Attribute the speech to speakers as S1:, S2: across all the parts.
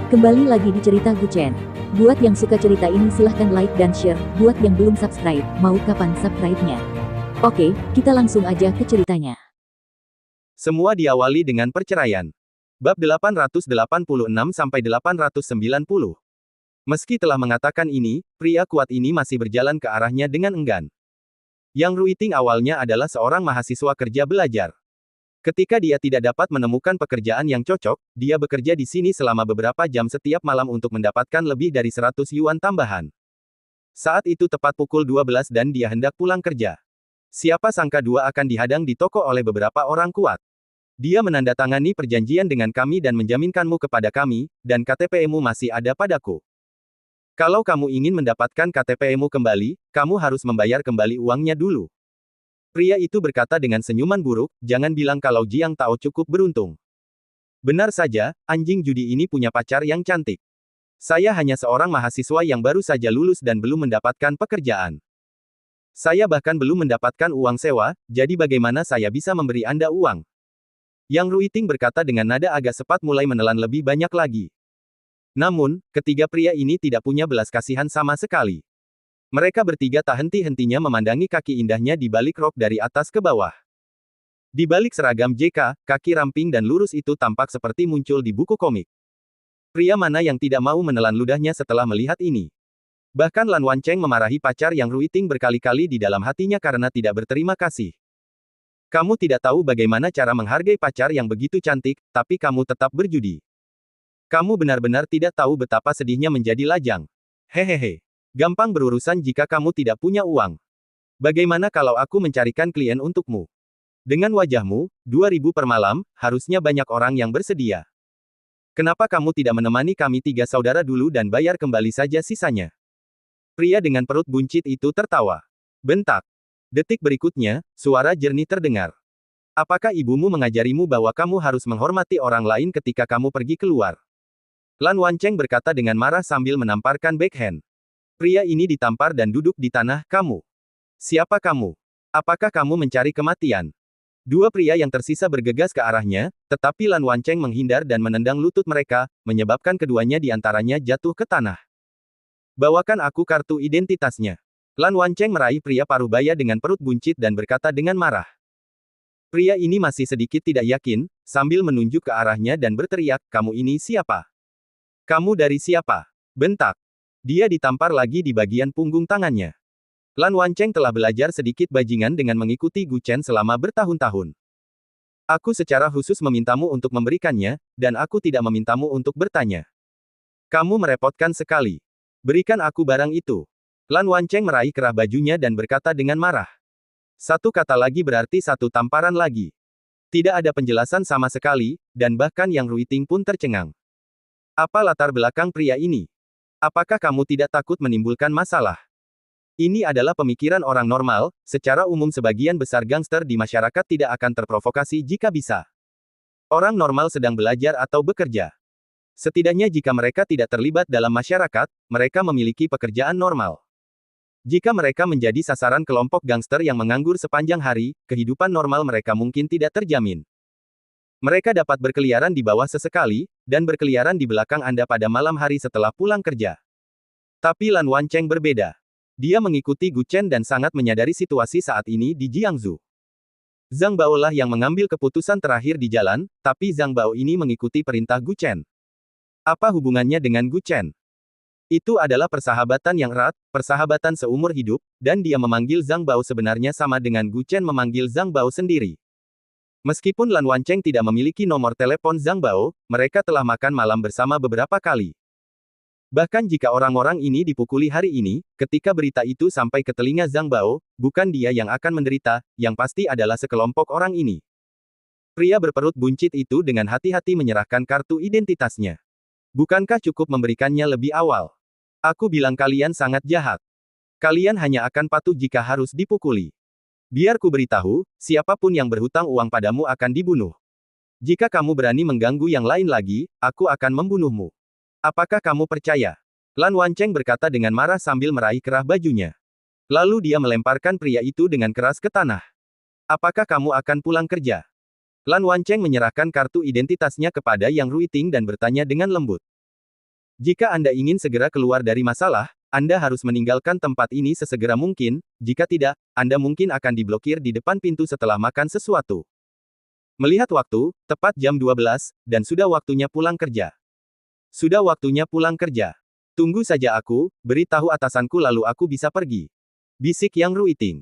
S1: Kembali lagi di cerita Guchen. Buat yang suka cerita ini silahkan like dan share. Buat yang belum subscribe, mau kapan subscribe-nya? Oke, kita langsung aja ke ceritanya.
S2: Semua diawali dengan perceraian. Bab 886-890. Meski telah mengatakan ini, pria kuat ini masih berjalan ke arahnya dengan enggan. Yang Ruiting awalnya adalah seorang mahasiswa kerja belajar. Ketika dia tidak dapat menemukan pekerjaan yang cocok, dia bekerja di sini selama beberapa jam setiap malam untuk mendapatkan lebih dari 100 yuan tambahan. Saat itu tepat pukul 12 dan dia hendak pulang kerja. Siapa sangka dua akan dihadang di toko oleh beberapa orang kuat. Dia menandatangani perjanjian dengan kami dan menjaminkanmu kepada kami, dan KTP-mu masih ada padaku. Kalau kamu ingin mendapatkan KTP-mu kembali, kamu harus membayar kembali uangnya dulu. Pria itu berkata dengan senyuman buruk, jangan bilang kalau Jiang Tao cukup beruntung. Benar saja, anjing judi ini punya pacar yang cantik. Saya hanya seorang mahasiswa yang baru saja lulus dan belum mendapatkan pekerjaan. Saya bahkan belum mendapatkan uang sewa, jadi bagaimana saya bisa memberi Anda uang? Yang Ruiting berkata dengan nada agak cepat mulai menelan lebih banyak lagi. Namun, ketiga pria ini tidak punya belas kasihan sama sekali. Mereka bertiga tak henti-hentinya memandangi kaki indahnya di balik rok dari atas ke bawah. Di balik seragam JK, kaki ramping dan lurus itu tampak seperti muncul di buku komik. Pria mana yang tidak mau menelan ludahnya setelah melihat ini? Bahkan Lan Wancheng memarahi pacar yang Ruiting berkali-kali di dalam hatinya karena tidak berterima kasih. Kamu tidak tahu bagaimana cara menghargai pacar yang begitu cantik, tapi kamu tetap berjudi. Kamu benar-benar tidak tahu betapa sedihnya menjadi lajang. Hehehe. Gampang berurusan jika kamu tidak punya uang. Bagaimana kalau aku mencarikan klien untukmu? Dengan wajahmu, 2.000 per malam, harusnya banyak orang yang bersedia. Kenapa kamu tidak menemani kami tiga saudara dulu dan bayar kembali saja sisanya? Pria dengan perut buncit itu tertawa. Bentak. Detik berikutnya, suara jernih terdengar. Apakah ibumu mengajarimu bahwa kamu harus menghormati orang lain ketika kamu pergi keluar? Lan Wancheng berkata dengan marah sambil menamparkan backhand. Pria ini ditampar dan duduk di tanah, kamu. Siapa kamu? Apakah kamu mencari kematian? Dua pria yang tersisa bergegas ke arahnya, tetapi Lan Wancheng menghindar dan menendang lutut mereka, menyebabkan keduanya di antaranya jatuh ke tanah. Bawakan aku kartu identitasnya. Lan Wancheng meraih pria parubaya dengan perut buncit dan berkata dengan marah. Pria ini masih sedikit tidak yakin, sambil menunjuk ke arahnya dan berteriak, kamu ini siapa? Kamu dari siapa? Bentak. Dia ditampar lagi di bagian punggung tangannya. Lan Wancheng telah belajar sedikit bajingan dengan mengikuti Guchen selama bertahun-tahun. Aku secara khusus memintamu untuk memberikannya, dan aku tidak memintamu untuk bertanya. Kamu merepotkan sekali. Berikan aku barang itu. Lan Wancheng meraih kerah bajunya dan berkata dengan marah. Satu kata lagi berarti satu tamparan lagi. Tidak ada penjelasan sama sekali, dan bahkan Yang Ruiting pun tercengang. Apa latar belakang pria ini? Apakah kamu tidak takut menimbulkan masalah? Ini adalah pemikiran orang normal, secara umum sebagian besar gangster di masyarakat tidak akan terprovokasi jika bisa. Orang normal sedang belajar atau bekerja. Setidaknya jika mereka tidak terlibat dalam masyarakat, mereka memiliki pekerjaan normal. Jika mereka menjadi sasaran kelompok gangster yang menganggur sepanjang hari, kehidupan normal mereka mungkin tidak terjamin. Mereka dapat berkeliaran di bawah sesekali, dan berkeliaran di belakang Anda pada malam hari setelah pulang kerja. Tapi Lan Wancheng berbeda. Dia mengikuti Guchen dan sangat menyadari situasi saat ini di Jiangsu. Zhang Bao lah yang mengambil keputusan terakhir di jalan, tapi Zhang Bao ini mengikuti perintah Guchen. Apa hubungannya dengan Guchen? Itu adalah persahabatan yang erat, persahabatan seumur hidup, dan dia memanggil Zhang Bao sebenarnya sama dengan Guchen memanggil Zhang Bao sendiri. Meskipun Lan Wancheng tidak memiliki nomor telepon Zhang Bao, mereka telah makan malam bersama beberapa kali. Bahkan jika orang-orang ini dipukuli hari ini, ketika berita itu sampai ke telinga Zhang Bao, bukan dia yang akan menderita, yang pasti adalah sekelompok orang ini. Pria berperut buncit itu dengan hati-hati menyerahkan kartu identitasnya. Bukankah cukup memberikannya lebih awal? Aku bilang kalian sangat jahat. Kalian hanya akan patuh jika harus dipukuli. Biar ku beritahu, siapapun yang berhutang uang padamu akan dibunuh. Jika kamu berani mengganggu yang lain lagi, aku akan membunuhmu. Apakah kamu percaya? Lan Wancheng berkata dengan marah sambil meraih kerah bajunya. Lalu dia melemparkan pria itu dengan keras ke tanah. Apakah kamu akan pulang kerja? Lan Wancheng menyerahkan kartu identitasnya kepada Yang Ruiting dan bertanya dengan lembut. Jika Anda ingin segera keluar dari masalah, Anda harus meninggalkan tempat ini sesegera mungkin, jika tidak, Anda mungkin akan diblokir di depan pintu setelah makan sesuatu. Melihat waktu, tepat jam 12, dan sudah waktunya pulang kerja. Sudah waktunya pulang kerja. Tunggu saja aku, beritahu atasanku lalu aku bisa pergi. Bisik Yang Ruiting.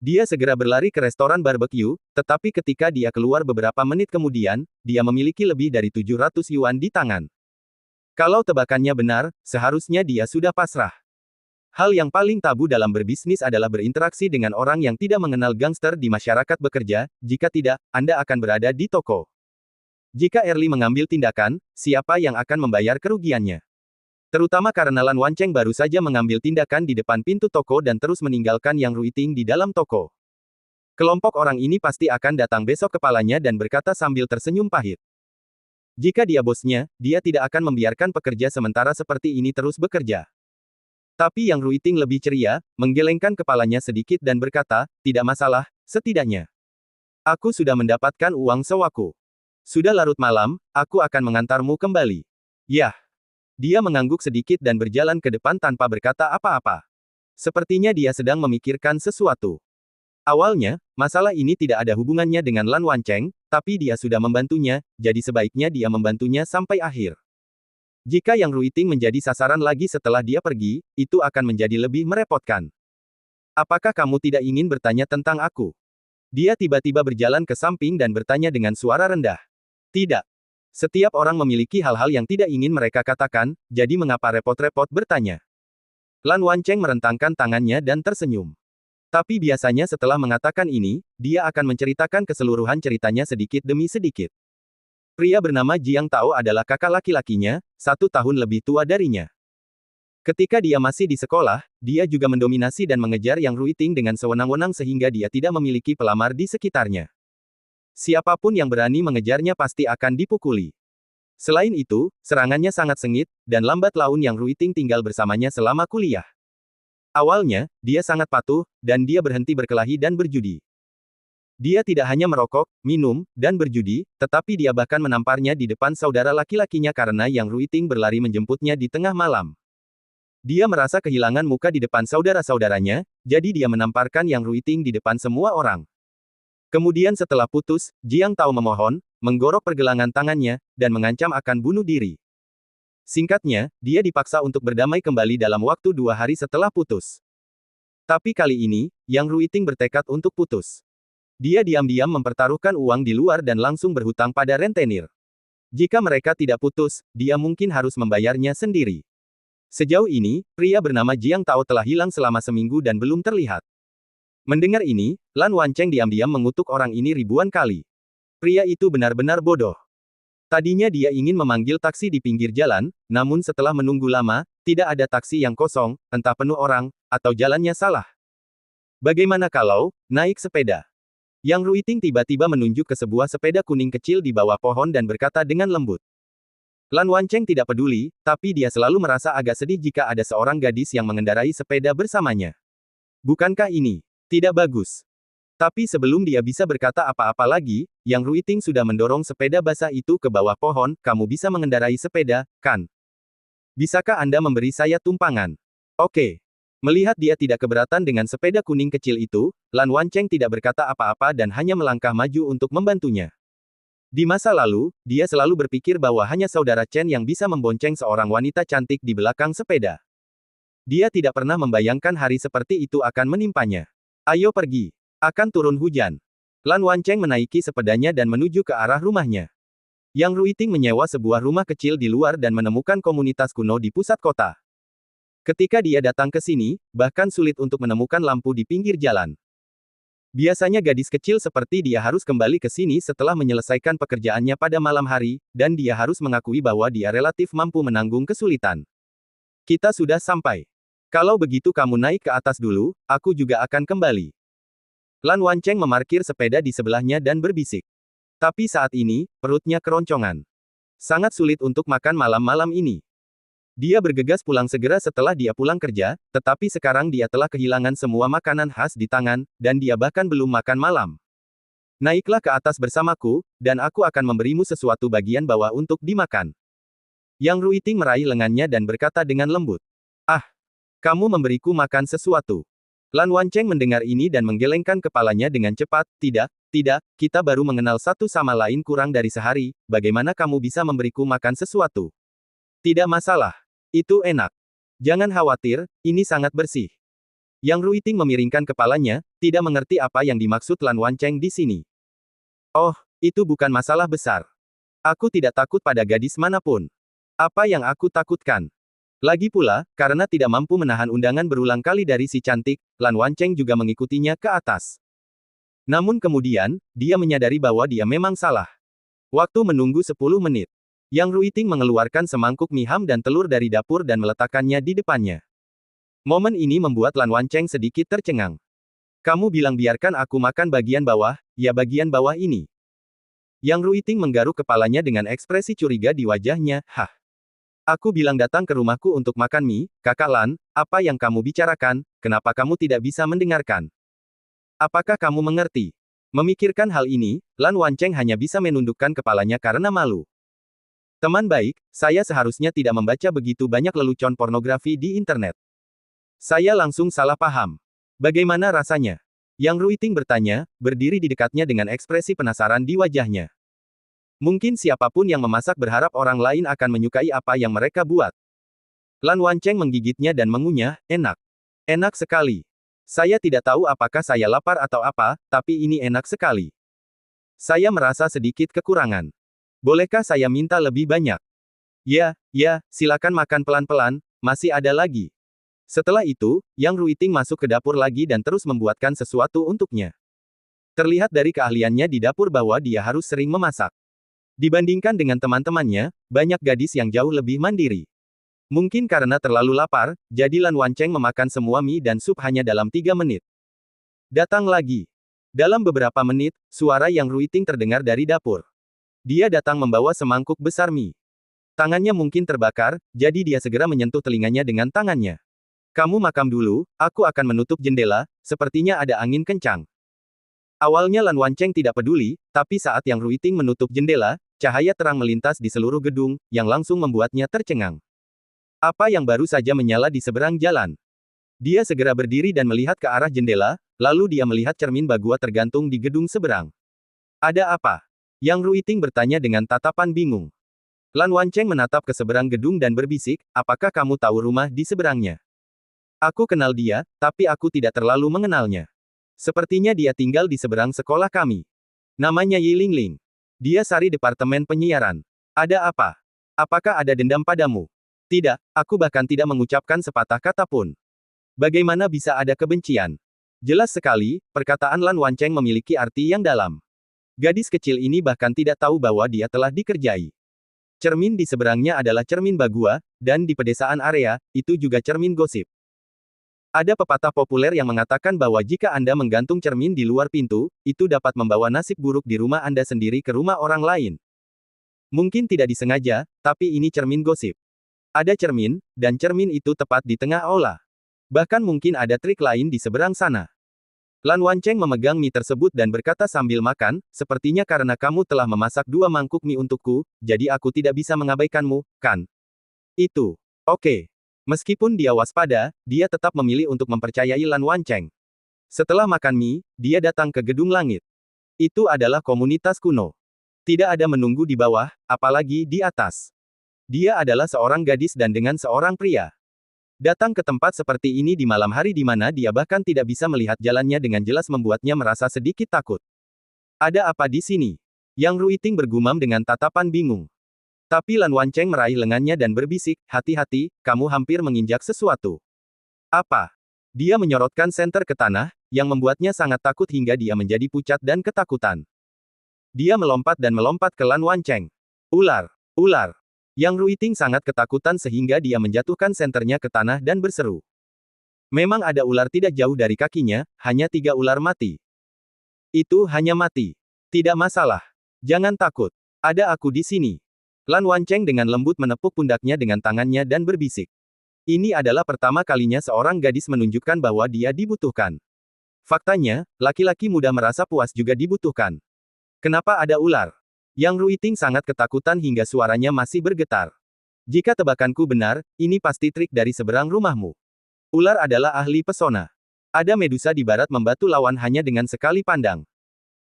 S2: Dia segera berlari ke restoran barbecue, tetapi ketika dia keluar beberapa menit kemudian, dia memiliki lebih dari 700 yuan di tangan. Kalau tebakannya benar, seharusnya dia sudah pasrah. Hal yang paling tabu dalam berbisnis adalah berinteraksi dengan orang yang tidak mengenal gangster di masyarakat bekerja, jika tidak, Anda akan berada di toko. Jika Early mengambil tindakan, siapa yang akan membayar kerugiannya? Terutama karena Lan Wancheng baru saja mengambil tindakan di depan pintu toko dan terus meninggalkan Yang Ruiting di dalam toko. Kelompok orang ini pasti akan datang besok kepalanya dan berkata sambil tersenyum pahit. Jika dia bosnya, dia tidak akan membiarkan pekerja sementara seperti ini terus bekerja. Tapi Yang Ruiting lebih ceria, menggelengkan kepalanya sedikit dan berkata, tidak masalah, setidaknya. Aku sudah mendapatkan uang sewaku. Sudah larut malam, aku akan mengantarmu kembali. Yah. Dia mengangguk sedikit dan berjalan ke depan tanpa berkata apa-apa. Sepertinya dia sedang memikirkan sesuatu. Awalnya, masalah ini tidak ada hubungannya dengan Lan Wancheng, tapi dia sudah membantunya, jadi sebaiknya dia membantunya sampai akhir. Jika Yang Ruiting menjadi sasaran lagi setelah dia pergi, itu akan menjadi lebih merepotkan. Apakah kamu tidak ingin bertanya tentang aku? Dia tiba-tiba berjalan ke samping dan bertanya dengan suara rendah. Tidak. Setiap orang memiliki hal-hal yang tidak ingin mereka katakan, jadi mengapa repot-repot bertanya? Lan Wancheng merentangkan tangannya dan tersenyum. Tapi biasanya setelah mengatakan ini, dia akan menceritakan keseluruhan ceritanya sedikit demi sedikit. Pria bernama Jiang Tao adalah kakak laki-lakinya, 1 tahun lebih tua darinya. Ketika dia masih di sekolah, dia juga mendominasi dan mengejar Yang Ruiting dengan sewenang-wenang sehingga dia tidak memiliki pelamar di sekitarnya. Siapapun yang berani mengejarnya pasti akan dipukuli. Selain itu, serangannya sangat sengit, dan lambat laun Yang Ruiting tinggal bersamanya selama kuliah. Awalnya, dia sangat patuh, dan dia berhenti berkelahi dan berjudi. Dia tidak hanya merokok, minum, dan berjudi, tetapi dia bahkan menamparnya di depan saudara laki-lakinya karena Yang Ruiting berlari menjemputnya di tengah malam. Dia merasa kehilangan muka di depan saudara-saudaranya, jadi dia menamparkan Yang Ruiting di depan semua orang. Kemudian setelah putus, Jiang Tao memohon, menggorok pergelangan tangannya, dan mengancam akan bunuh diri. Singkatnya, dia dipaksa untuk berdamai kembali dalam waktu 2 hari setelah putus. Tapi kali ini, Yang Ruiting bertekad untuk putus. Dia diam-diam mempertaruhkan uang di luar dan langsung berhutang pada rentenir. Jika mereka tidak putus, dia mungkin harus membayarnya sendiri. Sejauh ini, pria bernama Jiang Tao telah hilang selama seminggu dan belum terlihat. Mendengar ini, Lan Wancheng diam-diam mengutuk orang ini ribuan kali. Pria itu benar-benar bodoh. Tadinya dia ingin memanggil taksi di pinggir jalan, namun setelah menunggu lama, tidak ada taksi yang kosong, entah penuh orang, atau jalannya salah. Bagaimana kalau naik sepeda? Yang Ruiting tiba-tiba menunjuk ke sebuah sepeda kuning kecil di bawah pohon dan berkata dengan lembut. Lan Wancheng tidak peduli, tapi dia selalu merasa agak sedih jika ada seorang gadis yang mengendarai sepeda bersamanya. Bukankah ini tidak bagus? Tapi sebelum dia bisa berkata apa-apa lagi, Yang Ruiting sudah mendorong sepeda basah itu ke bawah pohon. Kamu bisa mengendarai sepeda, kan? Bisakah Anda memberi saya tumpangan? Oke. Melihat dia tidak keberatan dengan sepeda kuning kecil itu, Lan Wancheng tidak berkata apa-apa dan hanya melangkah maju untuk membantunya. Di masa lalu, dia selalu berpikir bahwa hanya saudara Chen yang bisa membonceng seorang wanita cantik di belakang sepeda. Dia tidak pernah membayangkan hari seperti itu akan menimpanya. Ayo pergi. Akan turun hujan. Lan Wancheng menaiki sepedanya dan menuju ke arah rumahnya. Yang Ruiting menyewa sebuah rumah kecil di luar dan menemukan komunitas kuno di pusat kota. Ketika dia datang ke sini, bahkan sulit untuk menemukan lampu di pinggir jalan. Biasanya gadis kecil seperti dia harus kembali ke sini setelah menyelesaikan pekerjaannya pada malam hari, dan dia harus mengakui bahwa dia relatif mampu menanggung kesulitan. Kita sudah sampai. Kalau begitu kamu naik ke atas dulu, aku juga akan kembali. Lan Wancheng memarkir sepeda di sebelahnya dan berbisik. Tapi saat ini, perutnya keroncongan. Sangat sulit untuk makan malam-malam ini. Dia bergegas pulang segera setelah dia pulang kerja, tetapi sekarang dia telah kehilangan semua makanan khas di tangan, dan dia bahkan belum makan malam. Naiklah ke atas bersamaku, dan aku akan memberimu sesuatu bagian bawah untuk dimakan. Yang Ruiting meraih lengannya dan berkata dengan lembut. Ah, kamu memberiku makan sesuatu. Lan Wancheng mendengar ini dan menggelengkan kepalanya dengan cepat. Tidak, tidak, kita baru mengenal satu sama lain kurang dari sehari, bagaimana kamu bisa memberiku makan sesuatu? Tidak masalah. Itu enak. Jangan khawatir, ini sangat bersih. Yang Ruiting memiringkan kepalanya, tidak mengerti apa yang dimaksud Lan Wancheng di sini. Oh, itu bukan masalah besar. Aku tidak takut pada gadis manapun. Apa yang aku takutkan? Lagi pula, karena tidak mampu menahan undangan berulang kali dari si cantik, Lan Wancheng juga mengikutinya ke atas. Namun kemudian, dia menyadari bahwa dia memang salah. Waktu menunggu 10 menit. Yang Ruiting mengeluarkan semangkuk mie ham dan telur dari dapur dan meletakkannya di depannya. Momen ini membuat Lan Wancheng sedikit tercengang. Kamu bilang biarkan aku makan bagian bawah, ya bagian bawah ini. Yang Ruiting menggaruk kepalanya dengan ekspresi curiga di wajahnya, hah. Aku bilang datang ke rumahku untuk makan mie, kakak Lan, apa yang kamu bicarakan, kenapa kamu tidak bisa mendengarkan? Apakah kamu mengerti? Memikirkan hal ini, Lan Wancheng hanya bisa menundukkan kepalanya karena malu. Teman baik, saya seharusnya tidak membaca begitu banyak lelucon pornografi di internet. Saya langsung salah paham. Bagaimana rasanya? Yang Ruiting bertanya, berdiri di dekatnya dengan ekspresi penasaran di wajahnya. Mungkin siapapun yang memasak berharap orang lain akan menyukai apa yang mereka buat. Lan Wancheng menggigitnya dan mengunyah, enak. Enak sekali. Saya tidak tahu apakah saya lapar atau apa, tapi ini enak sekali. Saya merasa sedikit kekurangan. Bolehkah saya minta lebih banyak? Ya, silakan makan pelan-pelan, masih ada lagi. Setelah itu, Yang Ruiting masuk ke dapur lagi dan terus membuatkan sesuatu untuknya. Terlihat dari keahliannya di dapur bahwa dia harus sering memasak. Dibandingkan dengan teman-temannya, banyak gadis yang jauh lebih mandiri. Mungkin karena terlalu lapar, jadi Lan Wancheng memakan semua mie dan sup hanya dalam 3 menit. Datang lagi. Dalam beberapa menit, suara Yang Ruiting terdengar dari dapur. Dia datang membawa semangkuk besar mie. Tangannya mungkin terbakar, jadi dia segera menyentuh telinganya dengan tangannya. Kamu makam dulu, aku akan menutup jendela, sepertinya ada angin kencang. Awalnya Lan Wancheng tidak peduli, tapi saat Yang Ruiting menutup jendela, cahaya terang melintas di seluruh gedung, yang langsung membuatnya tercengang. Apa yang baru saja menyala di seberang jalan? Dia segera berdiri dan melihat ke arah jendela, lalu dia melihat cermin Bagua tergantung di gedung seberang. Ada apa? Yang Ruiting bertanya dengan tatapan bingung. Lan Wancheng menatap ke seberang gedung dan berbisik, apakah kamu tahu rumah di seberangnya? Aku kenal dia, tapi aku tidak terlalu mengenalnya. Sepertinya dia tinggal di seberang sekolah kami. Namanya Yi Lingling. Dia sari departemen penyiaran. Ada apa? Apakah ada dendam padamu? Tidak, aku bahkan tidak mengucapkan sepatah kata pun. Bagaimana bisa ada kebencian? Jelas sekali, perkataan Lan Wancheng memiliki arti yang dalam. Gadis kecil ini bahkan tidak tahu bahwa dia telah dikerjai. Cermin di seberangnya adalah cermin Bagua, dan di pedesaan area, itu juga cermin gosip. Ada pepatah populer yang mengatakan bahwa jika Anda menggantung cermin di luar pintu, itu dapat membawa nasib buruk di rumah Anda sendiri ke rumah orang lain. Mungkin tidak disengaja, tapi ini cermin gosip. Ada cermin, dan cermin itu tepat di tengah aula. Bahkan mungkin ada trik lain di seberang sana. Lan Wancheng memegang mie tersebut dan berkata sambil makan, sepertinya karena kamu telah memasak 2 mangkuk mie untukku, jadi aku tidak bisa mengabaikanmu, kan? Itu. Oke. Meskipun dia waspada, dia tetap memilih untuk mempercayai Lan Wancheng. Setelah makan mie, dia datang ke gedung langit. Itu adalah komunitas kuno. Tidak ada menunggu di bawah, apalagi di atas. Dia adalah seorang gadis dan dengan seorang pria. Datang ke tempat seperti ini di malam hari di mana dia bahkan tidak bisa melihat jalannya dengan jelas membuatnya merasa sedikit takut. Ada apa di sini? Yang Ruiting bergumam dengan tatapan bingung. Tapi Lan Wancheng meraih lengannya dan berbisik, hati-hati, kamu hampir menginjak sesuatu. Apa? Dia menyorotkan senter ke tanah, yang membuatnya sangat takut hingga dia menjadi pucat dan ketakutan. Dia melompat dan melompat ke Lan Wancheng. Ular! Ular! Yang Ruiting sangat ketakutan sehingga dia menjatuhkan senternya ke tanah dan berseru. Memang ada ular tidak jauh dari kakinya, hanya 3 ular mati. Itu hanya mati. Tidak masalah. Jangan takut. Ada aku di sini. Lan Wancheng dengan lembut menepuk pundaknya dengan tangannya dan berbisik. Ini adalah pertama kalinya seorang gadis menunjukkan bahwa dia dibutuhkan. Faktanya, laki-laki muda merasa puas juga dibutuhkan. Kenapa ada ular? Yang Ruiting sangat ketakutan hingga suaranya masih bergetar. Jika tebakanku benar, ini pasti trik dari seberang rumahmu. Ular adalah ahli pesona. Ada Medusa di barat membatu lawan hanya dengan sekali pandang.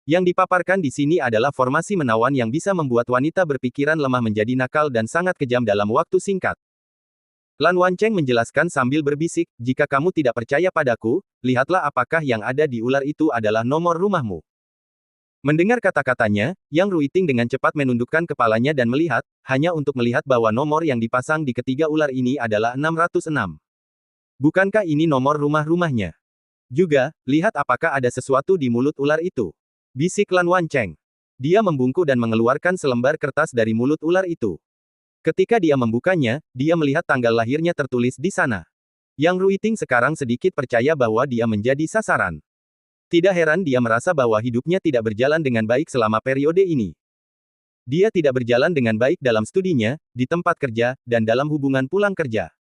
S2: Yang dipaparkan di sini adalah formasi menawan yang bisa membuat wanita berpikiran lemah menjadi nakal dan sangat kejam dalam waktu singkat. Lan Wancheng menjelaskan sambil berbisik, jika kamu tidak percaya padaku, lihatlah apakah yang ada di ular itu adalah nomor rumahmu. Mendengar kata-katanya, Yang Ruiting dengan cepat menundukkan kepalanya dan melihat, hanya untuk melihat bahwa nomor yang dipasang di ketiga ular ini adalah 606. Bukankah ini nomor rumah-rumahnya? Juga, lihat apakah ada sesuatu di mulut ular itu. Bisik Lan Wancheng. Dia membungkuk dan mengeluarkan selembar kertas dari mulut ular itu. Ketika dia membukanya, dia melihat tanggal lahirnya tertulis di sana. Yang Ruiting sekarang sedikit percaya bahwa dia menjadi sasaran. Tidak heran dia merasa bahwa hidupnya tidak berjalan dengan baik selama periode ini. Dia tidak berjalan dengan baik dalam studinya, di tempat kerja, dan dalam hubungan pulang kerja.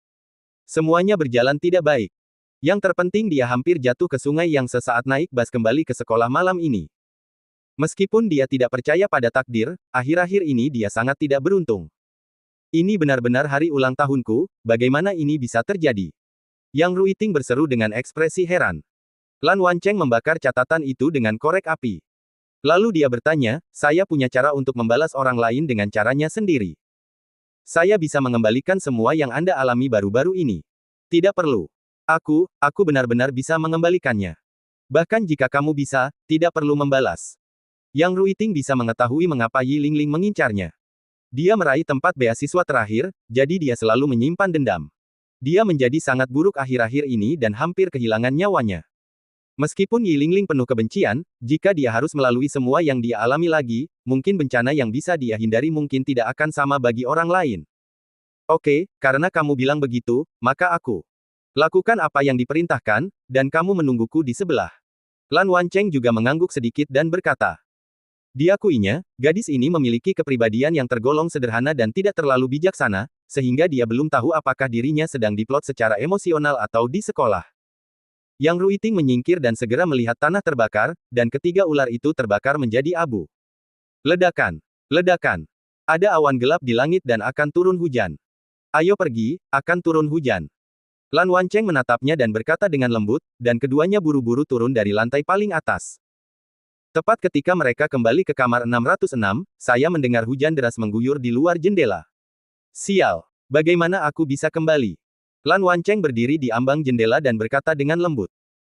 S2: Semuanya berjalan tidak baik. Yang terpenting dia hampir jatuh ke sungai yang sesaat naik bus kembali ke sekolah malam ini. Meskipun dia tidak percaya pada takdir, akhir-akhir ini dia sangat tidak beruntung. Ini benar-benar hari ulang tahunku, bagaimana ini bisa terjadi? Yang Ruiting berseru dengan ekspresi heran. Lan Wancheng membakar catatan itu dengan korek api. Lalu dia bertanya, saya punya cara untuk membalas orang lain dengan caranya sendiri. Saya bisa mengembalikan semua yang Anda alami baru-baru ini. Tidak perlu. Aku benar-benar bisa mengembalikannya. Bahkan jika kamu bisa, tidak perlu membalas. Yang Ruiting bisa mengetahui mengapa Yi Lingling mengincarnya. Dia meraih tempat beasiswa terakhir, jadi dia selalu menyimpan dendam. Dia menjadi sangat buruk akhir-akhir ini dan hampir kehilangan nyawanya. Meskipun Yi Lingling penuh kebencian, jika dia harus melalui semua yang dia alami lagi, mungkin bencana yang bisa dia hindari mungkin tidak akan sama bagi orang lain. Oke, karena kamu bilang begitu, maka aku lakukan apa yang diperintahkan, dan kamu menungguku di sebelah. Lan Wancheng juga mengangguk sedikit dan berkata, diakuinya, gadis ini memiliki kepribadian yang tergolong sederhana dan tidak terlalu bijaksana, sehingga dia belum tahu apakah dirinya sedang diplot secara emosional atau di sekolah. Yang Ruiting menyingkir dan segera melihat tanah terbakar, dan ketiga ular itu terbakar menjadi abu. Ledakan! Ledakan! Ada awan gelap di langit dan akan turun hujan. Ayo pergi, akan turun hujan. Lan Wancheng menatapnya dan berkata dengan lembut, dan keduanya buru-buru turun dari lantai paling atas. Tepat ketika mereka kembali ke kamar 606, saya mendengar hujan deras mengguyur di luar jendela. Sial! Bagaimana aku bisa kembali? Lan Wancheng berdiri di ambang jendela dan berkata dengan lembut.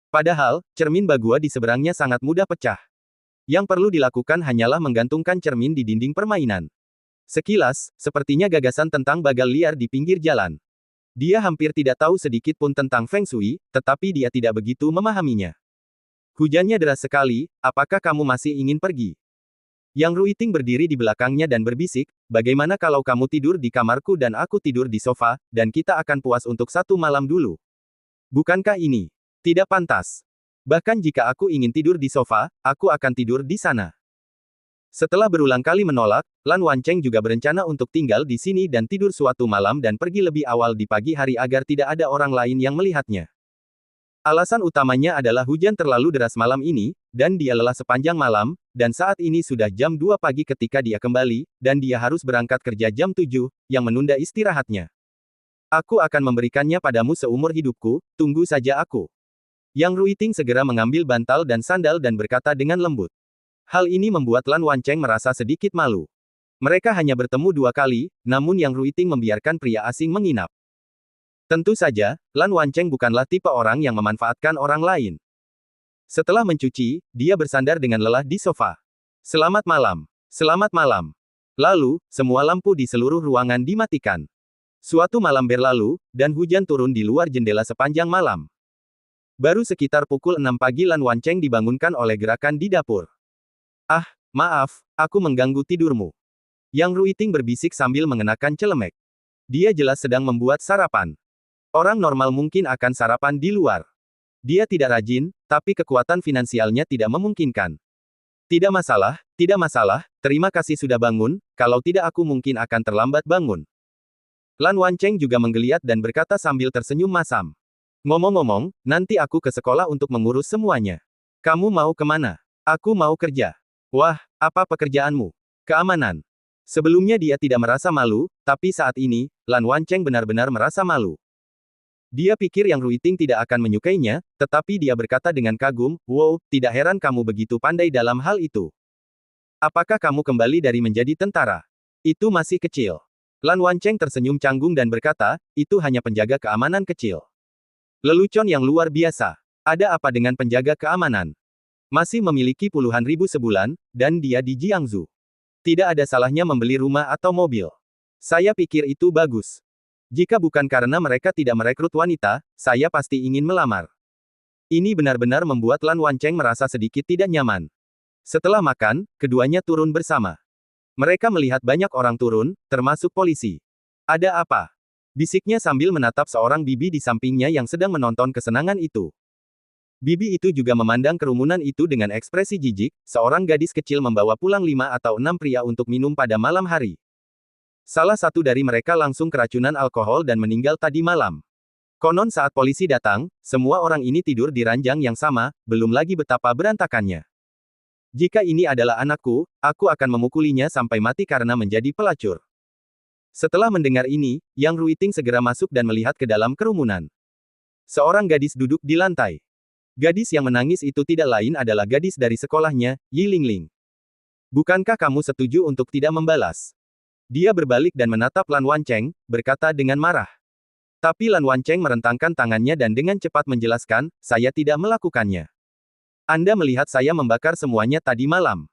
S2: Padahal, cermin bagua di seberangnya sangat mudah pecah. Yang perlu dilakukan hanyalah menggantungkan cermin di dinding permainan. Sekilas, sepertinya gagasan tentang bagal liar di pinggir jalan. Dia hampir tidak tahu sedikit pun tentang Feng Shui, tetapi dia tidak begitu memahaminya. Hujannya deras sekali, apakah kamu masih ingin pergi? Yang Ruiting berdiri di belakangnya dan berbisik, bagaimana kalau kamu tidur di kamarku dan aku tidur di sofa, dan kita akan puas untuk satu malam dulu? Bukankah ini tidak pantas? Bahkan jika aku ingin tidur di sofa, aku akan tidur di sana. Setelah berulang kali menolak, Lan Wancheng juga berencana untuk tinggal di sini dan tidur suatu malam dan pergi lebih awal di pagi hari agar tidak ada orang lain yang melihatnya. Alasan utamanya adalah hujan terlalu deras malam ini, dan dia lelah sepanjang malam, dan saat ini sudah jam 2 pagi ketika dia kembali, dan dia harus berangkat kerja jam 7, yang menunda istirahatnya. Aku akan memberikannya padamu seumur hidupku, tunggu saja aku. Yang Ruiting segera mengambil bantal dan sandal dan berkata dengan lembut. Hal ini membuat Lan Wancheng merasa sedikit malu. Mereka hanya bertemu 2 kali, namun Yang Ruiting membiarkan pria asing menginap. Tentu saja, Lan Wancheng bukanlah tipe orang yang memanfaatkan orang lain. Setelah mencuci, dia bersandar dengan lelah di sofa. Selamat malam. Selamat malam. Lalu, semua lampu di seluruh ruangan dimatikan. Suatu malam berlalu, dan hujan turun di luar jendela sepanjang malam. Baru sekitar pukul 6 pagi Lan Wancheng dibangunkan oleh gerakan di dapur. Ah, maaf, aku mengganggu tidurmu. Yang Ruiting berbisik sambil mengenakan celemek. Dia jelas sedang membuat sarapan. Orang normal mungkin akan sarapan di luar. Dia tidak rajin, tapi kekuatan finansialnya tidak memungkinkan. Tidak masalah, terima kasih sudah bangun, kalau tidak aku mungkin akan terlambat bangun. Lan Wancheng juga menggeliat dan berkata sambil tersenyum masam. Ngomong-ngomong, nanti aku ke sekolah untuk mengurus semuanya. Kamu mau kemana? Aku mau kerja. Wah, apa pekerjaanmu? Keamanan. Sebelumnya dia tidak merasa malu, tapi saat ini, Lan Wancheng benar-benar merasa malu. Dia pikir Yang Ruiting tidak akan menyukainya, tetapi dia berkata dengan kagum, "Wow, tidak heran kamu begitu pandai dalam hal itu. Apakah kamu kembali dari menjadi tentara? Itu masih kecil." Lan Wancheng tersenyum canggung dan berkata, "Itu hanya penjaga keamanan kecil. Lelucon yang luar biasa. Ada apa dengan penjaga keamanan? Masih memiliki puluhan ribu sebulan, dan dia di Jiangsu. Tidak ada salahnya membeli rumah atau mobil. Saya pikir itu bagus. Jika bukan karena mereka tidak merekrut wanita, saya pasti ingin melamar." Ini benar-benar membuat Lan Wancheng merasa sedikit tidak nyaman. Setelah makan, keduanya turun bersama. Mereka melihat banyak orang turun, termasuk polisi. "Ada apa?" bisiknya sambil menatap seorang bibi di sampingnya yang sedang menonton kesenangan itu. Bibi itu juga memandang kerumunan itu dengan ekspresi jijik. Seorang gadis kecil membawa pulang 5 atau 6 pria untuk minum pada malam hari. Salah satu dari mereka langsung keracunan alkohol dan meninggal tadi malam. Konon saat polisi datang, semua orang ini tidur di ranjang yang sama, belum lagi betapa berantakannya. "Jika ini adalah anakku, aku akan memukulinya sampai mati karena menjadi pelacur." Setelah mendengar ini, Yang Ruiting segera masuk dan melihat ke dalam kerumunan. Seorang gadis duduk di lantai. Gadis yang menangis itu tidak lain adalah gadis dari sekolahnya, Yi Lingling. "Bukankah kamu setuju untuk tidak membalas?" Dia berbalik dan menatap Lan Wancheng, berkata dengan marah. Tapi Lan Wancheng merentangkan tangannya dan dengan cepat menjelaskan, "Saya tidak melakukannya. Anda melihat saya membakar semuanya tadi malam.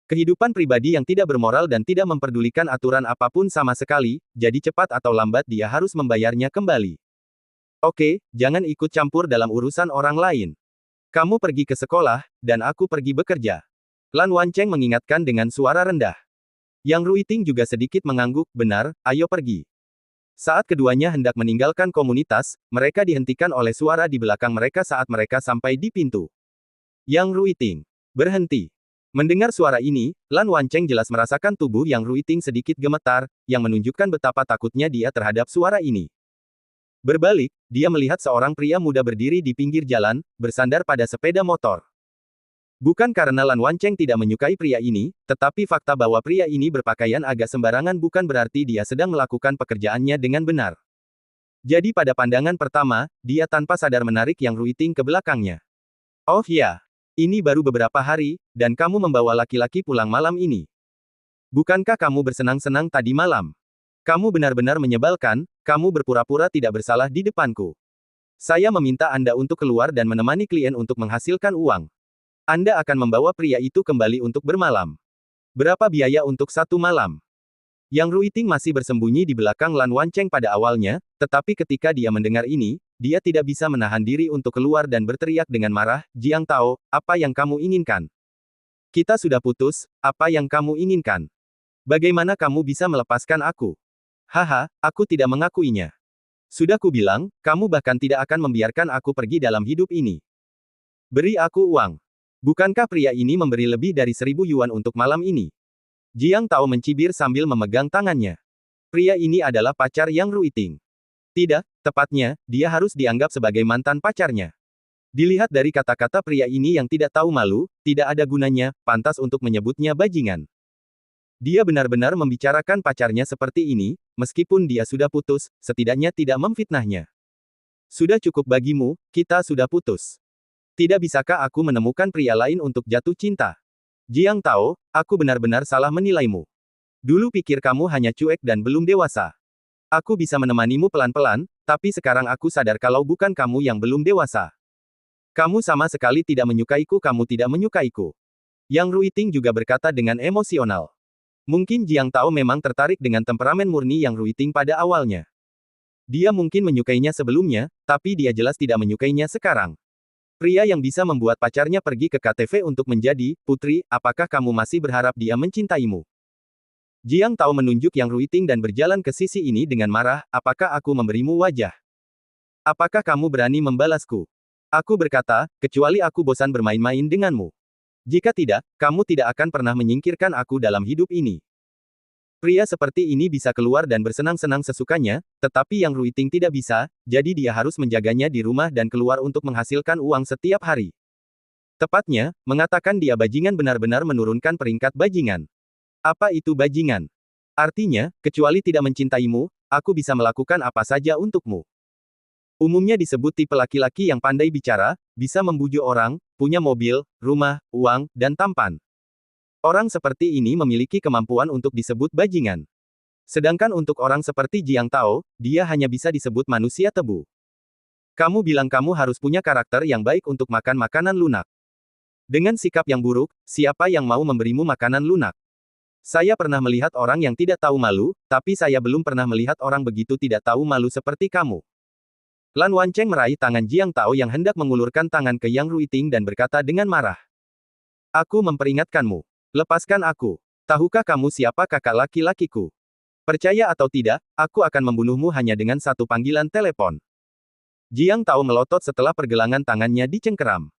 S2: Kehidupan pribadi yang tidak bermoral dan tidak memperdulikan aturan apapun sama sekali, jadi cepat atau lambat dia harus membayarnya kembali. Oke, jangan ikut campur dalam urusan orang lain. Kamu pergi ke sekolah, dan aku pergi bekerja." Lan Wancheng mengingatkan dengan suara rendah. Yang Ruiting juga sedikit mengangguk, "Benar, ayo pergi." Saat keduanya hendak meninggalkan komunitas, mereka dihentikan oleh suara di belakang mereka saat mereka sampai di pintu. Yang Ruiting, "Berhenti." Mendengar suara ini, Lan Wancheng jelas merasakan tubuh Yang Ruiting sedikit gemetar, yang menunjukkan betapa takutnya dia terhadap suara ini. Berbalik, dia melihat seorang pria muda berdiri di pinggir jalan, bersandar pada sepeda motor. Bukan karena Lan Wancheng tidak menyukai pria ini, tetapi fakta bahwa pria ini berpakaian agak sembarangan bukan berarti dia sedang melakukan pekerjaannya dengan benar. Jadi pada pandangan pertama, dia tanpa sadar menarik Yang Ruiting ke belakangnya. "Oh ya, ini baru beberapa hari, dan kamu membawa laki-laki pulang malam ini. Bukankah kamu bersenang-senang tadi malam? Kamu benar-benar menyebalkan, kamu berpura-pura tidak bersalah di depanku. Saya meminta Anda untuk keluar dan menemani klien untuk menghasilkan uang. Anda akan membawa pria itu kembali untuk bermalam. Berapa biaya untuk 1 malam?" Yang Ruiting masih bersembunyi di belakang Lan Wancheng pada awalnya, tetapi ketika dia mendengar ini, dia tidak bisa menahan diri untuk keluar dan berteriak dengan marah, "Jiang Tao, apa yang kamu inginkan? Kita sudah putus, apa yang kamu inginkan? Bagaimana kamu bisa melepaskan aku? Haha, aku tidak mengakuinya. Sudah kubilang, kamu bahkan tidak akan membiarkan aku pergi dalam hidup ini. Beri aku uang. Bukankah pria ini memberi lebih dari 1.000 yuan untuk malam ini?" Jiang Tao mencibir sambil memegang tangannya. Pria ini adalah pacar Yang Ruiting. Tidak, tepatnya, dia harus dianggap sebagai mantan pacarnya. Dilihat dari kata-kata pria ini yang tidak tahu malu, tidak ada gunanya, pantas untuk menyebutnya bajingan. Dia benar-benar membicarakan pacarnya seperti ini, meskipun dia sudah putus, setidaknya tidak memfitnahnya. "Sudah cukup bagimu, kita sudah putus. Tidak bisakah aku menemukan pria lain untuk jatuh cinta? Jiang Tao, aku benar-benar salah menilaimu. Dulu pikir kamu hanya cuek dan belum dewasa. Aku bisa menemanimu pelan-pelan, tapi sekarang aku sadar kalau bukan kamu yang belum dewasa. Kamu sama sekali tidak menyukaiku, kamu tidak menyukaiku." Yang Ruiting juga berkata dengan emosional. Mungkin Jiang Tao memang tertarik dengan temperamen murni Yang Ruiting pada awalnya. Dia mungkin menyukainya sebelumnya, tapi dia jelas tidak menyukainya sekarang. Pria yang bisa membuat pacarnya pergi ke KTV untuk menjadi putri, apakah kamu masih berharap dia mencintaimu? Jiang Tao menunjuk Yang Ruiting dan berjalan ke sisi ini dengan marah, "Apakah aku memberimu wajah? Apakah kamu berani membalasku?" Aku berkata, "Kecuali aku bosan bermain-main denganmu. Jika tidak, kamu tidak akan pernah menyingkirkan aku dalam hidup ini." Pria seperti ini bisa keluar dan bersenang-senang sesukanya, tetapi Yang Ruiting tidak bisa, jadi dia harus menjaganya di rumah dan keluar untuk menghasilkan uang setiap hari. Tepatnya, mengatakan dia bajingan benar-benar menurunkan peringkat bajingan. Apa itu bajingan? Artinya, kecuali tidak mencintaimu, aku bisa melakukan apa saja untukmu. Umumnya disebut tipe laki-laki yang pandai bicara, bisa membujuk orang, punya mobil, rumah, uang, dan tampan. Orang seperti ini memiliki kemampuan untuk disebut bajingan. Sedangkan untuk orang seperti Jiang Tao, dia hanya bisa disebut manusia tebu. Kamu bilang kamu harus punya karakter yang baik untuk makan makanan lunak. Dengan sikap yang buruk, siapa yang mau memberimu makanan lunak? Saya pernah melihat orang yang tidak tahu malu, tapi saya belum pernah melihat orang begitu tidak tahu malu seperti kamu. Lan Wancheng meraih tangan Jiang Tao yang hendak mengulurkan tangan ke Yang Ruiting dan berkata dengan marah. Aku memperingatkanmu. Lepaskan aku. Tahukah kamu siapa kakak laki-lakiku? Percaya atau tidak, aku akan membunuhmu hanya dengan satu panggilan telepon. Jiang Tao melotot setelah pergelangan tangannya dicengkeram.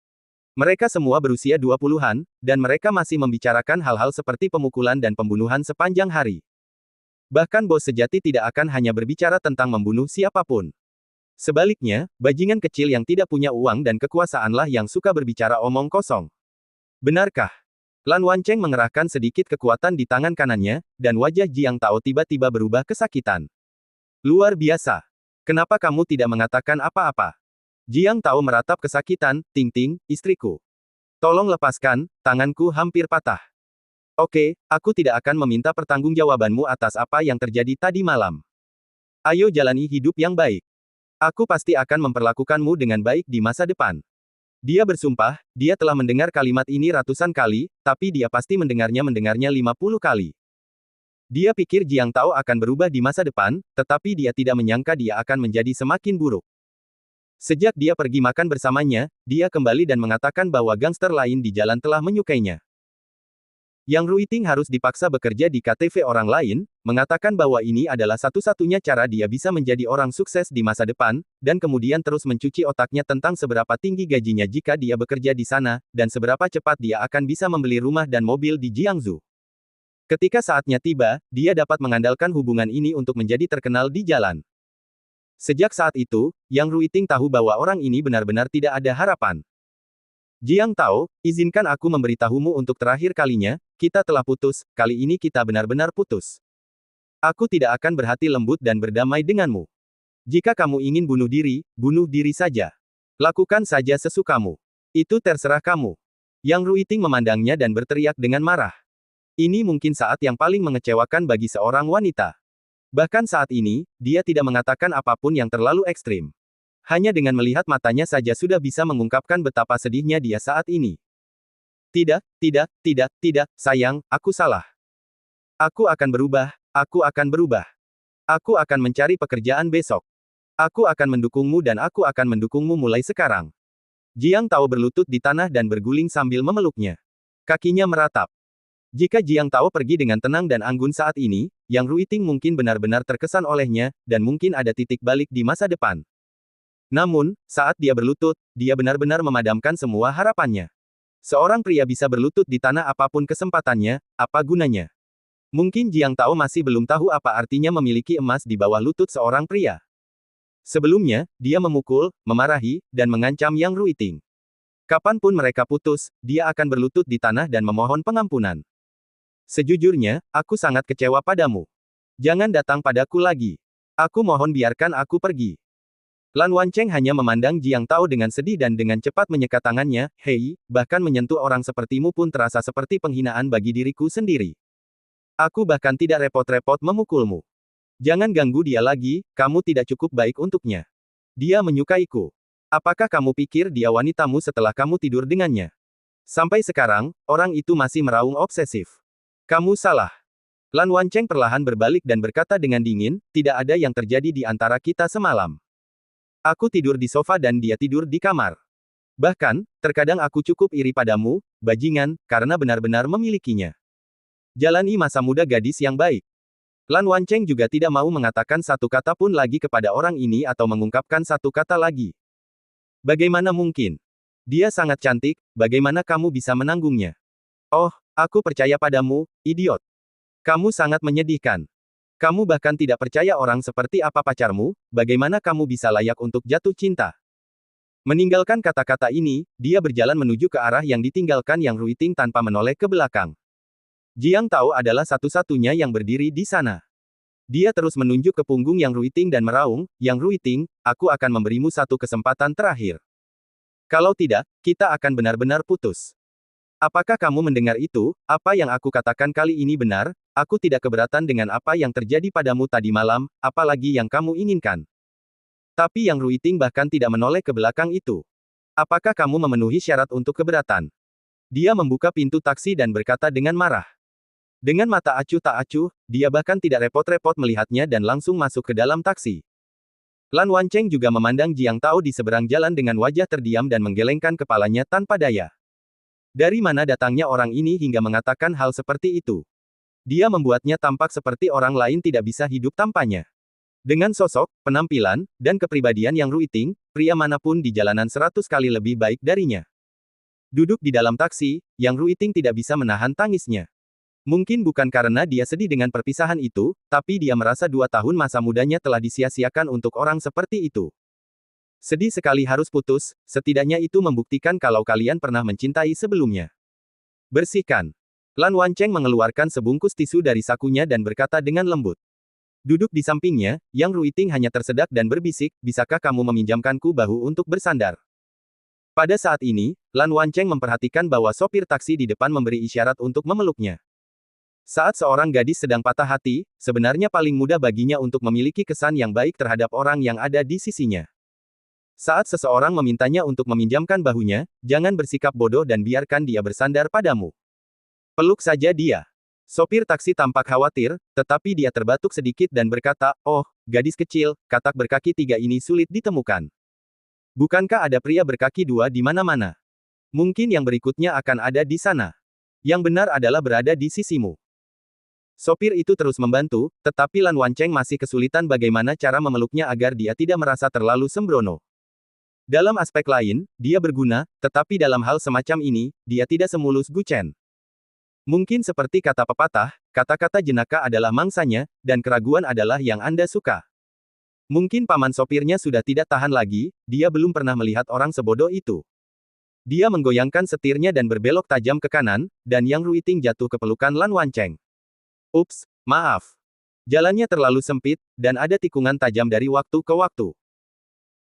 S2: Mereka semua berusia 20-an, dan mereka masih membicarakan hal-hal seperti pemukulan dan pembunuhan sepanjang hari. Bahkan bos sejati tidak akan hanya berbicara tentang membunuh siapapun. Sebaliknya, bajingan kecil yang tidak punya uang dan kekuasaanlah yang suka berbicara omong kosong. Benarkah? Lan Wancheng mengerahkan sedikit kekuatan di tangan kanannya, dan wajah Jiang Tao tiba-tiba berubah kesakitan. Luar biasa. Kenapa kamu tidak mengatakan apa-apa? Jiang Tao meratap kesakitan, Ting-Ting, istriku. Tolong lepaskan, tanganku hampir patah. Oke, aku tidak akan meminta pertanggungjawabanmu atas apa yang terjadi tadi malam. Ayo jalani hidup yang baik. Aku pasti akan memperlakukanmu dengan baik di masa depan. Dia bersumpah, dia telah mendengar kalimat ini ratusan kali, tapi dia pasti mendengarnya 50 kali. Dia pikir Jiang Tao akan berubah di masa depan, tetapi dia tidak menyangka dia akan menjadi semakin buruk. Sejak dia pergi makan bersamanya, dia kembali dan mengatakan bahwa gangster lain di jalan telah menyukainya. Yang Ruiting harus dipaksa bekerja di KTV orang lain, mengatakan bahwa ini adalah satu-satunya cara dia bisa menjadi orang sukses di masa depan, dan kemudian terus mencuci otaknya tentang seberapa tinggi gajinya jika dia bekerja di sana, dan seberapa cepat dia akan bisa membeli rumah dan mobil di Jiangsu. Ketika saatnya tiba, dia dapat mengandalkan hubungan ini untuk menjadi terkenal di jalan. Sejak saat itu, Yang Ruiting tahu bahwa orang ini benar-benar tidak ada harapan. Jiang Tao, izinkan aku memberitahumu untuk terakhir kalinya, kita telah putus, kali ini kita benar-benar putus. Aku tidak akan berhati lembut dan berdamai denganmu. Jika kamu ingin bunuh diri saja. Lakukan saja sesukamu. Itu terserah kamu. Yang Ruiting memandangnya dan berteriak dengan marah. Ini mungkin saat yang paling mengecewakan bagi seorang wanita. Bahkan saat ini, dia tidak mengatakan apapun yang terlalu ekstrim. Hanya dengan melihat matanya saja sudah bisa mengungkapkan betapa sedihnya dia saat ini. Tidak, sayang, aku salah. Aku akan berubah, aku akan berubah. Aku akan mencari pekerjaan besok. Aku akan mendukungmu dan aku akan mendukungmu mulai sekarang. Jiang Tao berlutut di tanah dan berguling sambil memeluknya. Kakinya meratap. Jika Jiang Tao pergi dengan tenang dan anggun saat ini, Yang Ruiting mungkin benar-benar terkesan olehnya, dan mungkin ada titik balik di masa depan. Namun, saat dia berlutut, dia benar-benar memadamkan semua harapannya. Seorang pria bisa berlutut di tanah apapun kesempatannya, apa gunanya? Mungkin Jiang Tao masih belum tahu apa artinya memiliki emas di bawah lutut seorang pria. Sebelumnya, dia memukul, memarahi, dan mengancam Yang Ruiting. Kapanpun mereka putus, dia akan berlutut di tanah dan memohon pengampunan. Sejujurnya, aku sangat kecewa padamu. Jangan datang padaku lagi. Aku mohon biarkan aku pergi. Lan Wancheng hanya memandang Jiang Tao dengan sedih dan dengan cepat menyekat tangannya, hei, bahkan menyentuh orang sepertimu pun terasa seperti penghinaan bagi diriku sendiri. Aku bahkan tidak repot-repot memukulmu. Jangan ganggu dia lagi, kamu tidak cukup baik untuknya. Dia menyukaiku. Apakah kamu pikir dia wanitamu setelah kamu tidur dengannya? Sampai sekarang, orang itu masih meraung obsesif. Kamu salah. Lan Wancheng perlahan berbalik dan berkata dengan dingin, tidak ada yang terjadi di antara kita semalam. Aku tidur di sofa dan dia tidur di kamar. Bahkan, terkadang aku cukup iri padamu, bajingan, karena benar-benar memilikinya. Jalani masa muda gadis yang baik. Lan Wancheng juga tidak mau mengatakan satu kata pun lagi kepada orang ini atau mengungkapkan satu kata lagi. Bagaimana mungkin? Dia sangat cantik, bagaimana kamu bisa menanggungnya? Oh, aku percaya padamu, idiot. Kamu sangat menyedihkan. Kamu bahkan tidak percaya orang seperti apa pacarmu, bagaimana kamu bisa layak untuk jatuh cinta? Meninggalkan kata-kata ini, dia berjalan menuju ke arah yang ditinggalkan Yang Ruiting tanpa menoleh ke belakang. Jiang Tao adalah satu-satunya yang berdiri di sana. Dia terus menunjuk ke punggung Yang Ruiting dan meraung, Yang Ruiting, aku akan memberimu satu kesempatan terakhir. Kalau tidak, kita akan benar-benar putus. Apakah kamu mendengar itu? Apa yang aku katakan kali ini benar? Aku tidak keberatan dengan apa yang terjadi padamu tadi malam, apalagi yang kamu inginkan. Tapi Yang Ruiting bahkan tidak menoleh ke belakang itu. Apakah kamu memenuhi syarat untuk keberatan? Dia membuka pintu taksi dan berkata dengan marah. Dengan mata acuh tak acuh, dia bahkan tidak repot-repot melihatnya dan langsung masuk ke dalam taksi. Lan Wancheng juga memandang Jiang Tao di seberang jalan dengan wajah terdiam dan menggelengkan kepalanya tanpa daya. Dari mana datangnya orang ini hingga mengatakan hal seperti itu? Dia membuatnya tampak seperti orang lain tidak bisa hidup tanpanya. Dengan sosok, penampilan, dan kepribadian Yang Ruiting, pria manapun di jalanan 100 kali lebih baik darinya. Duduk di dalam taksi, Yang Ruiting tidak bisa menahan tangisnya. Mungkin bukan karena dia sedih dengan perpisahan itu, tapi dia merasa 2 tahun masa mudanya telah disia-siakan untuk orang seperti itu. Sedih sekali harus putus, setidaknya itu membuktikan kalau kalian pernah mencintai sebelumnya. Bersihkan. Lan Wancheng mengeluarkan sebungkus tisu dari sakunya dan berkata dengan lembut. Duduk di sampingnya, Yang Ruiting hanya tersedak dan berbisik, bisakah kamu meminjamkanku bahu untuk bersandar? Pada saat ini, Lan Wancheng memperhatikan bahwa sopir taksi di depan memberi isyarat untuk memeluknya. Saat seorang gadis sedang patah hati, sebenarnya paling mudah baginya untuk memiliki kesan yang baik terhadap orang yang ada di sisinya. Saat seseorang memintanya untuk meminjamkan bahunya, jangan bersikap bodoh dan biarkan dia bersandar padamu. Peluk saja dia. Sopir taksi tampak khawatir, tetapi dia terbatuk sedikit dan berkata, oh, gadis kecil, katak berkaki 3 ini sulit ditemukan. Bukankah ada pria berkaki 2 di mana-mana? Mungkin yang berikutnya akan ada di sana. Yang benar adalah berada di sisimu. Sopir itu terus membantu, tetapi Lan Wancheng masih kesulitan bagaimana cara memeluknya agar dia tidak merasa terlalu sembrono. Dalam aspek lain, dia berguna, tetapi dalam hal semacam ini, dia tidak semulus Gu Chen. Mungkin seperti kata pepatah, kata-kata jenaka adalah mangsanya, dan keraguan adalah yang Anda suka. Mungkin paman sopirnya sudah tidak tahan lagi, dia belum pernah melihat orang sebodoh itu. Dia menggoyangkan setirnya dan berbelok tajam ke kanan, dan Yang Ruiting jatuh ke pelukan Lan Wancheng. Ups, maaf. Jalannya terlalu sempit, dan ada tikungan tajam dari waktu ke waktu.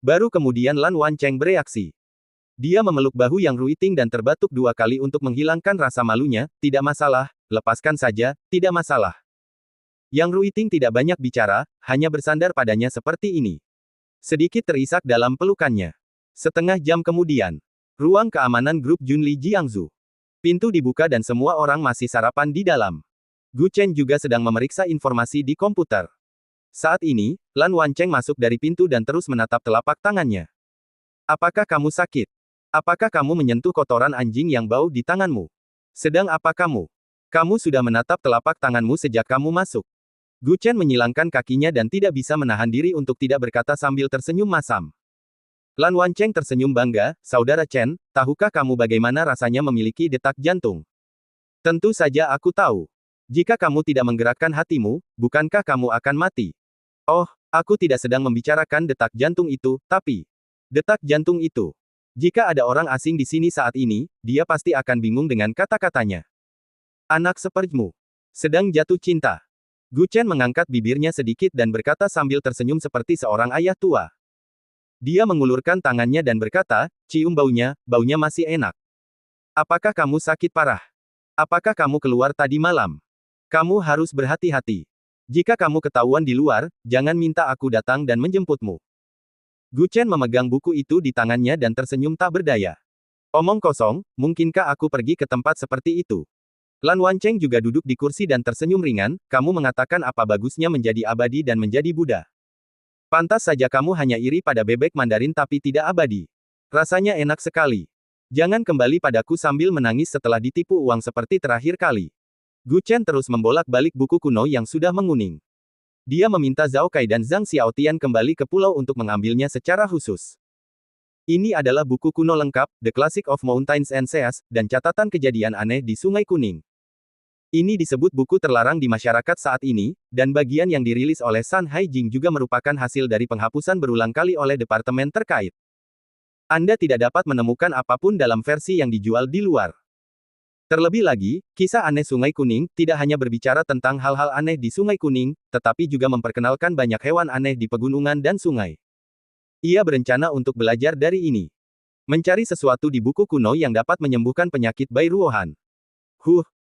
S2: Baru kemudian Lan Wancheng bereaksi. Dia memeluk bahu Yang Ruiting dan terbatuk 2 kali untuk menghilangkan rasa malunya, tidak masalah, lepaskan saja, tidak masalah. Yang Ruiting tidak banyak bicara, hanya bersandar padanya seperti ini. Sedikit terisak dalam pelukannya. Setengah jam kemudian. Ruang keamanan grup Junli Jiangsu. Pintu dibuka dan semua orang masih sarapan di dalam. Gu Chen juga sedang memeriksa informasi di komputer. Saat ini, Lan Wancheng masuk dari pintu dan terus menatap telapak tangannya. Apakah kamu sakit? Apakah kamu menyentuh kotoran anjing yang bau di tanganmu? Sedang apa kamu? Kamu sudah menatap telapak tanganmu sejak kamu masuk. Gu Chen menyilangkan kakinya dan tidak bisa menahan diri untuk tidak berkata sambil tersenyum masam. Lan Wancheng tersenyum bangga, Saudara Chen, tahukah kamu bagaimana rasanya memiliki detak jantung? Tentu saja aku tahu. Jika kamu tidak menggerakkan hatimu, bukankah kamu akan mati? Oh, aku tidak sedang membicarakan detak jantung itu, tapi detak jantung itu. Jika ada orang asing di sini saat ini, dia pasti akan bingung dengan kata-katanya. Anak sepertimu sedang jatuh cinta. Gu Chen mengangkat bibirnya sedikit dan berkata sambil tersenyum seperti seorang ayah tua. Dia mengulurkan tangannya dan berkata, cium baunya masih enak. Apakah kamu sakit parah? Apakah kamu keluar tadi malam? Kamu harus berhati-hati. Jika kamu ketahuan di luar, jangan minta aku datang dan menjemputmu. Gu Chen memegang buku itu di tangannya dan tersenyum tak berdaya. Omong kosong, mungkinkah aku pergi ke tempat seperti itu? Lan Wancheng juga duduk di kursi dan tersenyum ringan, kamu mengatakan apa bagusnya menjadi abadi dan menjadi Buddha. Pantas saja kamu hanya iri pada bebek Mandarin tapi tidak abadi. Rasanya enak sekali. Jangan kembali padaku sambil menangis setelah ditipu uang seperti terakhir kali. Gu Chen terus membolak-balik buku kuno yang sudah menguning. Dia meminta Zhao Kai dan Zhang Xiaotian kembali ke pulau untuk mengambilnya secara khusus. Ini adalah buku kuno lengkap, The Classic of Mountains and Seas, dan catatan kejadian aneh di Sungai Kuning. Ini disebut buku terlarang di masyarakat saat ini, dan bagian yang dirilis oleh San Haijing juga merupakan hasil dari penghapusan berulang kali oleh departemen terkait. Anda tidak dapat menemukan apapun dalam versi yang dijual di luar. Terlebih lagi, kisah aneh Sungai Kuning tidak hanya berbicara tentang hal-hal aneh di Sungai Kuning, tetapi juga memperkenalkan banyak hewan aneh di pegunungan dan sungai. Ia berencana untuk belajar dari ini. Mencari sesuatu di buku kuno yang dapat menyembuhkan penyakit Bai Ruohan.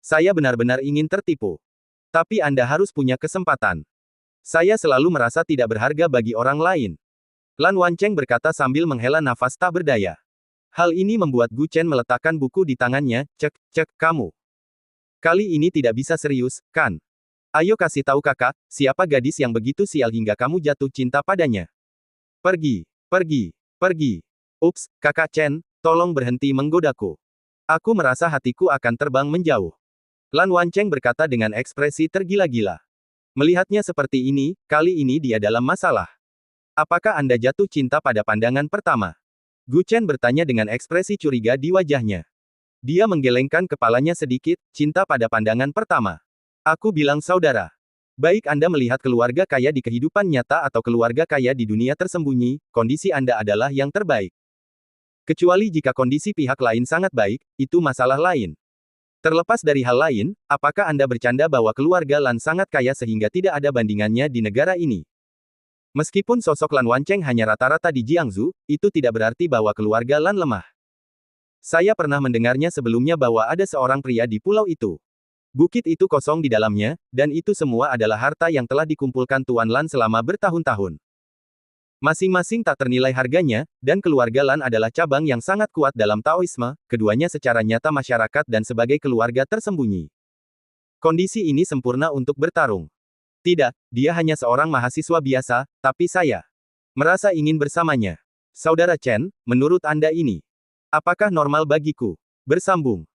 S2: Saya benar-benar ingin tertipu. Tapi Anda harus punya kesempatan. Saya selalu merasa tidak berharga bagi orang lain. Lan Wancheng berkata sambil menghela nafas tak berdaya. Hal ini membuat Gu Chen meletakkan buku di tangannya, cek, kamu. Kali ini tidak bisa serius, kan? Ayo kasih tahu kakak, siapa gadis yang begitu sial hingga kamu jatuh cinta padanya? Pergi. Ups, kakak Chen, tolong berhenti menggodaku. Aku merasa hatiku akan terbang menjauh. Lan Wancheng berkata dengan ekspresi tergila-gila. Melihatnya seperti ini, kali ini dia dalam masalah. Apakah Anda jatuh cinta pada pandangan pertama? Gu Chen bertanya dengan ekspresi curiga di wajahnya. Dia menggelengkan kepalanya sedikit, cinta pada pandangan pertama. Aku bilang saudara. Baik Anda melihat keluarga kaya di kehidupan nyata atau keluarga kaya di dunia tersembunyi, kondisi Anda adalah yang terbaik. Kecuali jika kondisi pihak lain sangat baik, itu masalah lain. Terlepas dari hal lain, apakah Anda bercanda bahwa keluarga Lan sangat kaya sehingga tidak ada bandingannya di negara ini? Meskipun sosok Lan Wancheng hanya rata-rata di Jiangsu, itu tidak berarti bahwa keluarga Lan lemah. Saya pernah mendengarnya sebelumnya bahwa ada seorang pria di pulau itu. Bukit itu kosong di dalamnya, dan itu semua adalah harta yang telah dikumpulkan Tuan Lan selama bertahun-tahun. Masing-masing tak ternilai harganya, dan keluarga Lan adalah cabang yang sangat kuat dalam Taoisme, keduanya secara nyata masyarakat dan sebagai keluarga tersembunyi. Kondisi ini sempurna untuk bertarung. Tidak, dia hanya seorang mahasiswa biasa, tapi saya merasa ingin bersamanya. Saudara Chen, menurut Anda ini, apakah normal bagiku? Bersambung.